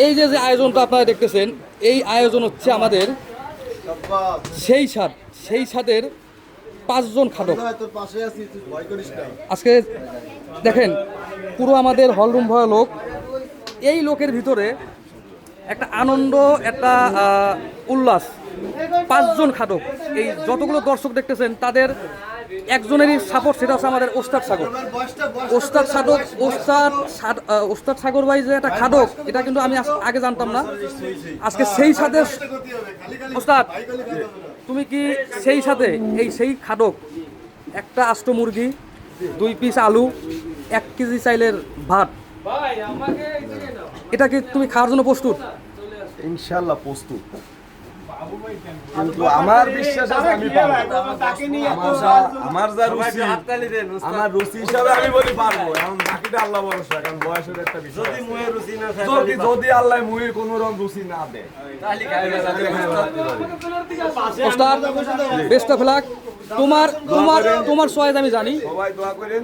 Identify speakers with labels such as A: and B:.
A: এই যে যে আয়োজনটা আপনারা দেখতেছেন, এই আয়োজন হচ্ছে আমাদের সেই ছাদের 5 জন খাদক। আজকে দেখেন পুরো আমাদের হলরুম ভরা লোক। এই লোকের ভিতরে একটা আনন্দ, একটা উল্লাস। 5 জন খাদক, এই যতগুলো দর্শক দেখতেছেন তাদের একজনেরই সাপোর্ট, সেটা হচ্ছে আমাদের ওস্তাদ সাগর। ওস্তাদ সাগর ভাই যে একটা খাদক, এটা কিন্তু আমি আগে জানতাম না। আজকে সেই সাথে ওস্তাদ, তুমি কি সেই খাদক, একটা আস্ত মুরগি, 2 পিস আলু, 1 কেজি চাইলের ভাত, এটা কি তুমি খাওয়ার জন্য প্রস্তুত?
B: ইনশাআল্লাহ প্রস্তুত, কিন্তু আমার বিশ্বাস আছে আমি পারবো। আমার যা রুচি, আমার রুচি হিসাবে আমি বলি পারবো। এখন বাকিটা আল্লাহ ভরসা, কারণ বয়সের একটা বিষয়। যদি আল্লাহ মুহির কোনো রকম রুচি না দেয়,
A: ওস্তাদ বেস্ট অফ লাক। তোমার চয়েস আমি জানি,
B: সবাই দোয়া করেন।